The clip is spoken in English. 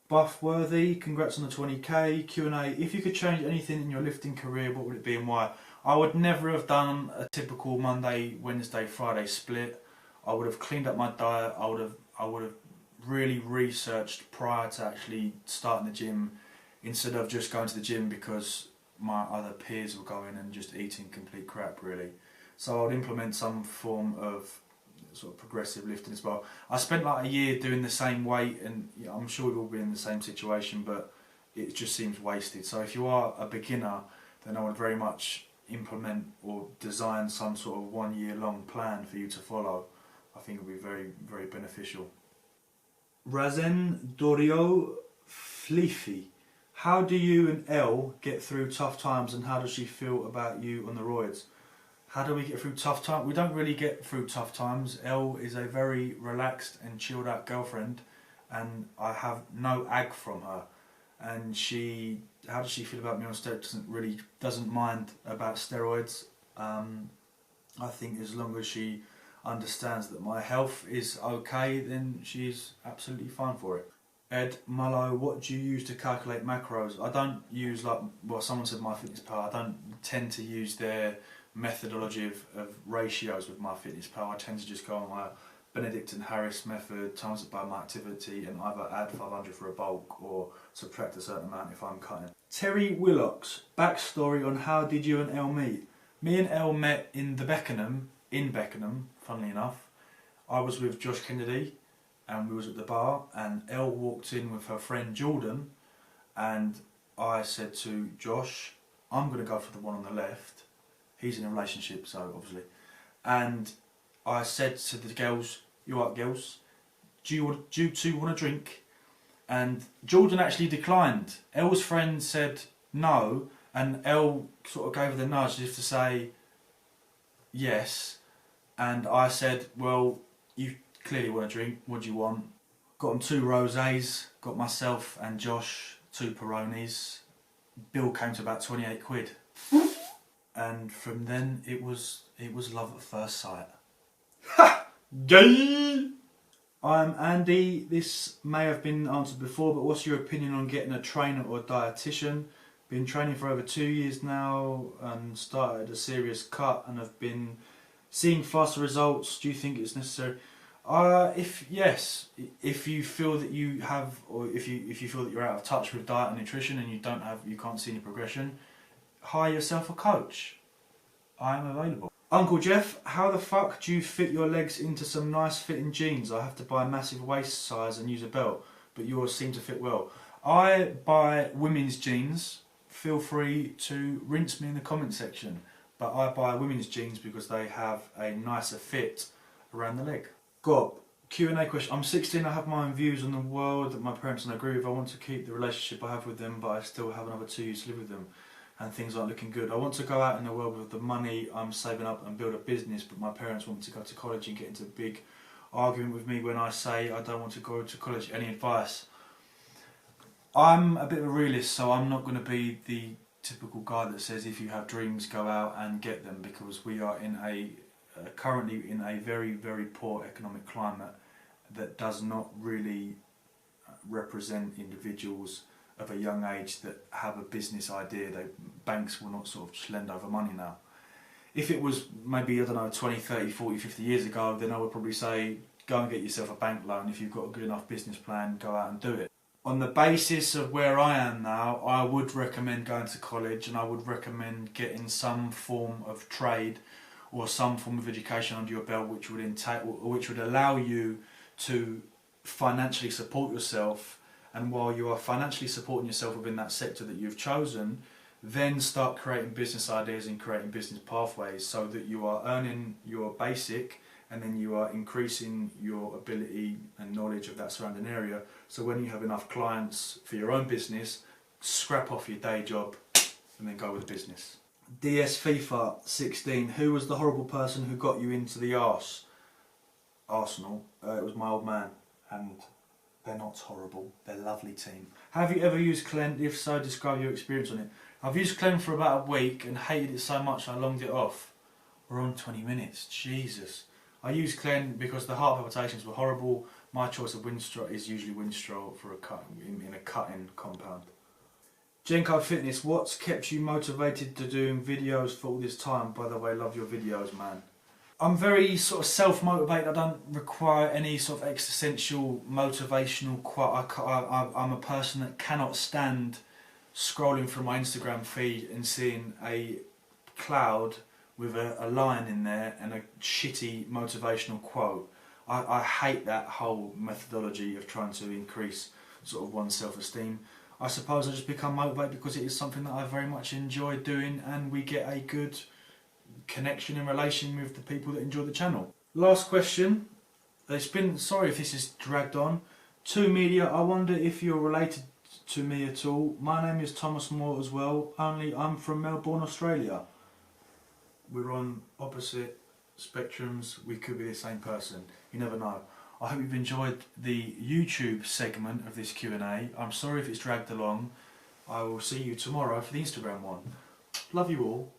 Buffworthy, congrats on the 20k. Q&A, if you could change anything in your lifting career, what would it be and why? I would never have done a typical Monday, Wednesday, Friday split. I would have cleaned up my diet. I would have really researched prior to actually starting the gym, instead of just going to the gym because my other peers were going and just eating complete crap, really. So I would implement some form of sort of progressive lifting as well. I spent like a year doing the same weight, and I'm sure we'll be in the same situation, but it just seems wasted. So if you are a beginner, then I would very much implement or design some sort of 1 year long plan for you to follow. I think it would be very, very beneficial. Razen Dorio Fliffy. How do you and Elle get through tough times, and how does she feel about you on the roids? How do we get through tough times? We don't really get through tough times. Elle is a very relaxed and chilled out girlfriend, and I have no ag from her. And how does she feel about me on steroids? Doesn't mind about steroids. I think as long as she understands that my health is okay, then she's absolutely fine for it. Ed Mullo, what do you use to calculate macros? I don't use, like, well, someone said MyFitnessPal. I don't tend to use their methodology of ratios with MyFitnessPal. I tend to just go on my Benedict and Harris method, times it by my activity, and either add 500 for a bulk or subtract a certain amount if I'm cutting. Terry Willocks, backstory on how did you and Elle meet? Me and Elle met in Beckenham, funnily enough. I was with Josh Kennedy and we was at the bar, and Elle walked in with her friend Jordan, and I said to Josh, I'm going to go for the one on the left. He's in a relationship, so obviously. And I said to the girls, you alright girls, do you two want a drink? And Jordan actually declined. Elle's friend said no, and Elle sort of gave her the nudge as if to say yes. And I said, well, you clearly want a drink, what do you want? Got them 2 rosés, got myself and Josh 2 Peronis. Bill came to about 28 quid. And from then it was love at first sight. Ha! Gay! I'm Andy. This may have been answered before, but what's your opinion on getting a trainer or a dietitian? Been training for over 2 years now and started a serious cut and have been seeing faster results. Do you think it's necessary? If you feel that you have, or if you feel that you're out of touch with diet and nutrition and you can't see any progression, hire yourself a coach. I am available. Uncle Jeff, how the fuck do you fit your legs into some nice fitting jeans? I have to buy a massive waist size and use a belt, but yours seem to fit well. I buy women's jeans. Feel free to rinse me in the comment section. But I buy women's jeans because they have a nicer fit around the leg. Gob, Q&A question. I'm 16, I have my own views on the world that my parents don't agree with. I want to keep the relationship I have with them, but I still have another 2 years to live with them, and things aren't looking good. I want to go out in the world with the money I'm saving up and build a business, but my parents want me to go to college and get into a big argument with me when I say I don't want to go to college. Any advice? I'm a bit of a realist, so I'm not going to be the typical guy that says if you have dreams, go out and get them, because we are in currently in a very, very poor economic climate that does not really represent individuals of a young age that have a business idea. Banks will not sort of just lend over money now. If it was maybe, I don't know, 20, 30, 40, 50 years ago, then I would probably say go and get yourself a bank loan. If you've got a good enough business plan, go out and do it. On the basis of where I am now, I would recommend going to college, and I would recommend getting some form of trade or some form of education under your belt, which would allow you to financially support yourself. And while you are financially supporting yourself within that sector that you've chosen, then start creating business ideas and creating business pathways so that you are earning your basic, and then you are increasing your ability and knowledge of that surrounding area. So when you have enough clients for your own business, scrap off your day job and then go with the business. DS FIFA 16, who was the horrible person who got you into the arse? Arsenal. It was my old man, and they're not horrible, they're a lovely team. Have you ever used Clen? If so, describe your experience on it. I've used Clen for about a week and hated it so much I longed it off. We're on 20 minutes, Jesus. I used Clen because the heart palpitations were horrible, My choice of Winstrol is usually Winstrol for a cut in a cutting compound. Genco Fitness, what's kept you motivated to doing videos for all this time? By the way, love your videos, man. I'm very sort of self-motivated. I don't require any sort of existential motivational quote. I'm a person that cannot stand scrolling through my Instagram feed and seeing a cloud with a line in there and a shitty motivational quote. I hate that whole methodology of trying to increase sort of one's self-esteem. I suppose I just become motivated because it is something that I very much enjoy doing, and we get a good connection and relation with the people that enjoy the channel. Last question. It's been, sorry if this is dragged on. To media, I wonder if you're related to me at all. My name is Thomas Moore as well, only I'm from Melbourne, Australia. We're on opposite spectrums, we could be the same person, you never know. I hope you've enjoyed the YouTube segment of this Q&A. I'm sorry if it's dragged along. I will see you tomorrow for the Instagram one. Love you all.